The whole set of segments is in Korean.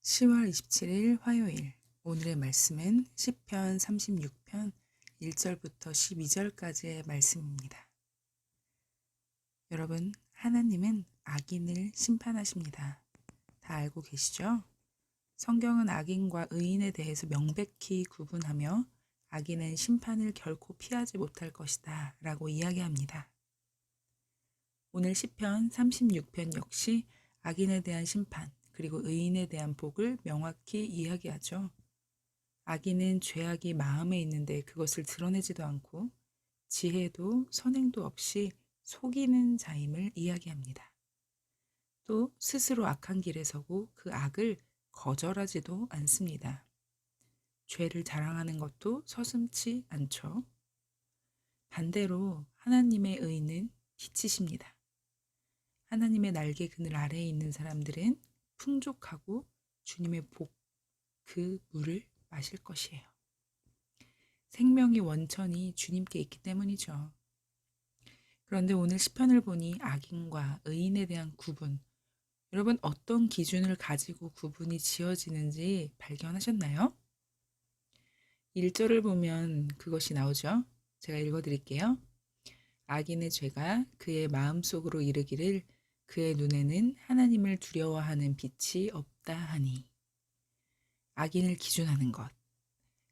10월 27일 화요일. 오늘의 말씀은 시편 36편 1절부터 12절까지의 말씀입니다. 여러분, 하나님은 악인을 심판하십니다. 다 알고 계시죠? 성경은 악인과 의인에 대해서 명백히 구분하며 악인은 심판을 결코 피하지 못할 것이다 라고 이야기합니다. 오늘 시편 36편 역시 악인에 대한 심판, 그리고 의인에 대한 복을 명확히 이야기하죠. 악인은 죄악이 마음에 있는데 그것을 드러내지도 않고 지혜도 선행도 없이 속이는 자임을 이야기합니다. 또 스스로 악한 길에 서고 그 악을 거절하지도 않습니다. 죄를 자랑하는 것도 서슴지 않죠. 반대로 하나님의 의는 빛이십니다. 하나님의 날개 그늘 아래에 있는 사람들은 풍족하고 주님의 복, 그 물을 마실 것이에요. 생명의 원천이 주님께 있기 때문이죠. 그런데 오늘 시편을 보니 악인과 의인에 대한 구분, 여러분 어떤 기준을 가지고 구분이 지어지는지 발견하셨나요? 1절을 보면 그것이 나오죠. 제가 읽어드릴게요. 악인의 죄가 그의 마음속으로 이르기를 그의 눈에는 하나님을 두려워하는 빛이 없다 하니. 악인을 기준하는 것.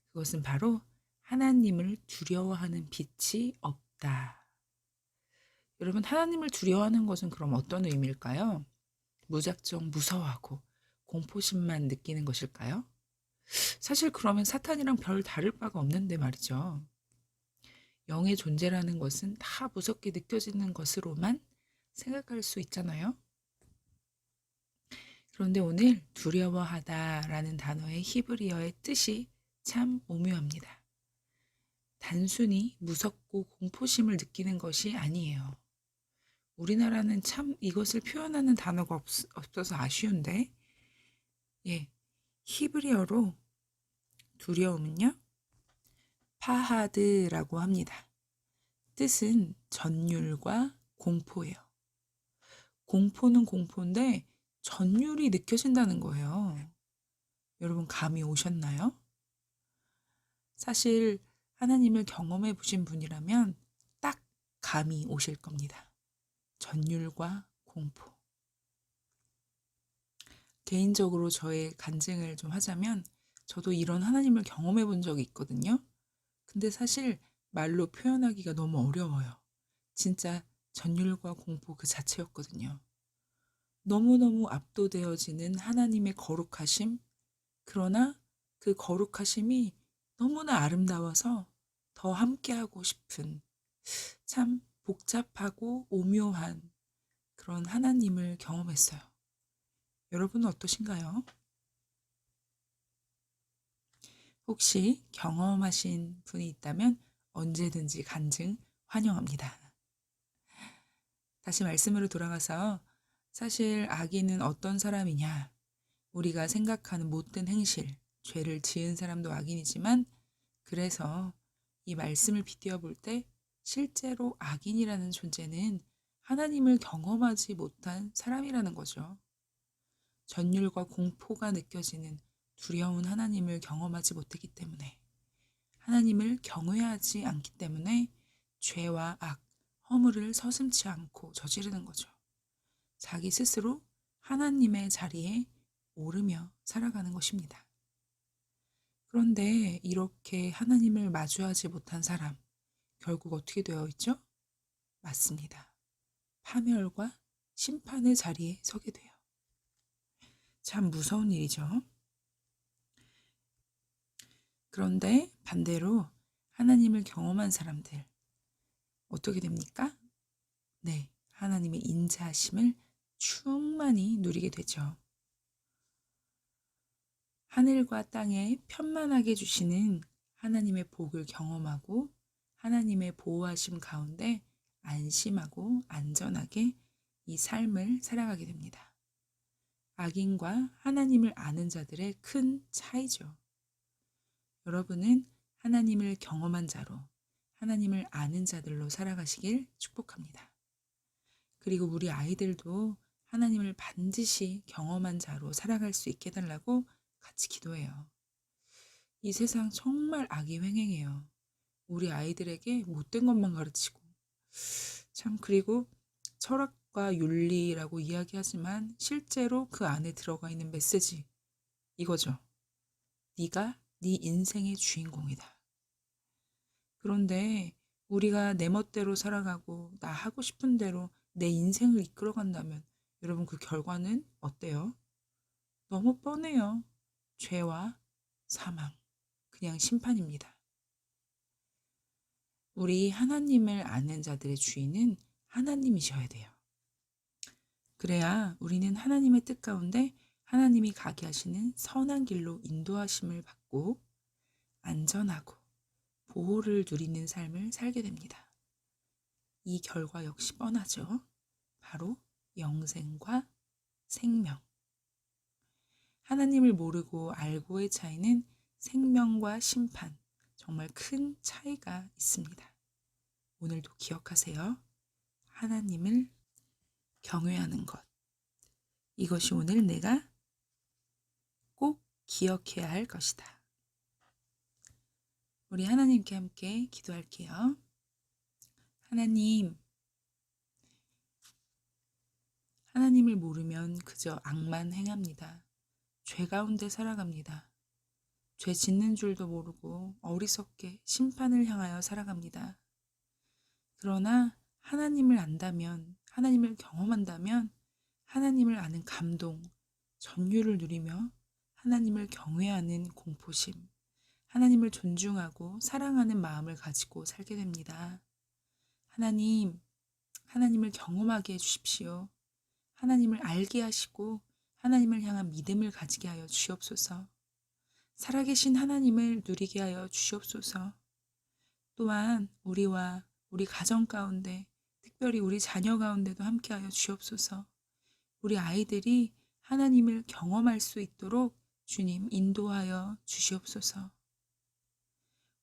그것은 바로 하나님을 두려워하는 빛이 없다. 여러분, 하나님을 두려워하는 것은 그럼 어떤 의미일까요? 무작정 무서워하고 공포심만 느끼는 것일까요? 사실 그러면 사탄이랑 별 다를 바가 없는데 말이죠. 영의 존재라는 것은 다 무섭게 느껴지는 것으로만 생각할 수 있잖아요. 그런데 오늘 두려워하다라는 단어의 히브리어의 뜻이 참 오묘합니다. 단순히 무섭고 공포심을 느끼는 것이 아니에요. 우리나라는 참 이것을 표현하는 단어가 없어서 아쉬운데, 히브리어로 두려움은요, 파하드라고 합니다. 뜻은 전율과 공포예요. 공포는 공포인데 전율이 느껴진다는 거예요. 여러분 감이 오셨나요? 사실 하나님을 경험해 보신 분이라면 딱 감이 오실 겁니다. 전율과 공포. 개인적으로 저의 간증을 좀 하자면 저도 이런 하나님을 경험해 본 적이 있거든요. 근데 사실 말로 표현하기가 너무 어려워요. 진짜 전율과 공포 그 자체였거든요. 너무너무 압도되어지는 하나님의 거룩하심, 그러나 그 거룩하심이 너무나 아름다워서 더 함께하고 싶은 참 복잡하고 오묘한 그런 하나님을 경험했어요. 여러분은 어떠신가요? 혹시 경험하신 분이 있다면 언제든지 간증 환영합니다. 다시 말씀으로 돌아가서 사실 악인은 어떤 사람이냐? 우리가 생각하는 못된 행실, 죄를 지은 사람도 악인이지만 그래서 이 말씀을 빗대어 볼 때 실제로 악인이라는 존재는 하나님을 경험하지 못한 사람이라는 거죠. 전율과 공포가 느껴지는 두려운 하나님을 경험하지 못했기 때문에 하나님을 경외하지 않기 때문에 죄와 악, 허물을 서슴지 않고 저지르는 거죠. 자기 스스로 하나님의 자리에 오르며 살아가는 것입니다. 그런데 이렇게 하나님을 마주하지 못한 사람, 결국 어떻게 되어 있죠? 맞습니다. 파멸과 심판의 자리에 서게 돼요. 참 무서운 일이죠. 그런데 반대로 하나님을 경험한 사람들, 어떻게 됩니까? 네, 하나님의 인자하심을 충만히 누리게 되죠. 하늘과 땅에 편만하게 주시는 하나님의 복을 경험하고 하나님의 보호하심 가운데 안심하고 안전하게 이 삶을 살아가게 됩니다. 악인과 하나님을 아는 자들의 큰 차이죠. 여러분은 하나님을 경험한 자로 하나님을 아는 자들로 살아가시길 축복합니다. 그리고 우리 아이들도 하나님을 반드시 경험한 자로 살아갈 수 있게 해달라고 같이 기도해요. 이 세상 정말 악이 횡행해요. 우리 아이들에게 못된 것만 가르치고. 참, 그리고 철학과 윤리라고 이야기하지만 실제로 그 안에 들어가 있는 메시지, 이거죠. 네가 네 인생의 주인공이다. 그런데 우리가 내 멋대로 살아가고 나 하고 싶은 대로 내 인생을 이끌어간다면 여러분 그 결과는 어때요? 너무 뻔해요. 죄와 사망, 그냥 심판입니다. 우리 하나님을 아는 자들의 주인은 하나님이셔야 돼요. 그래야 우리는 하나님의 뜻 가운데 하나님이 가게 하시는 선한 길로 인도하심을 받고 안전하고 보호를 누리는 삶을 살게 됩니다. 이 결과 역시 뻔하죠. 바로 영생과 생명. 하나님을 모르고 알고의 차이는 생명과 심판, 정말 큰 차이가 있습니다. 오늘도 기억하세요. 하나님을 경외하는 것. 이것이 오늘 내가 꼭 기억해야 할 것이다. 우리 하나님께 함께 기도할게요. 하나님을 모르면 그저 악만 행합니다. 죄 가운데 살아갑니다. 죄 짓는 줄도 모르고 어리석게 심판을 향하여 살아갑니다. 그러나 하나님을 안다면, 하나님을 경험한다면 하나님을 아는 감동, 전율을 누리며 하나님을 경외하는 공포심, 하나님을 존중하고 사랑하는 마음을 가지고 살게 됩니다. 하나님을 경험하게 해주십시오. 하나님을 알게 하시고 하나님을 향한 믿음을 가지게 하여 주옵소서. 살아계신 하나님을 누리게 하여 주옵소서. 또한 우리와 우리 가정 가운데, 특별히 우리 자녀 가운데도 함께하여 주옵소서. 우리 아이들이 하나님을 경험할 수 있도록 주님 인도하여 주시옵소서.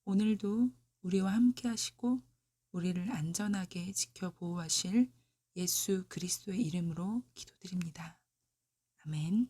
오늘도 우리와 함께 하시고 우리를 안전하게 지켜 보호하실 예수 그리스도의 이름으로 기도드립니다. 아멘.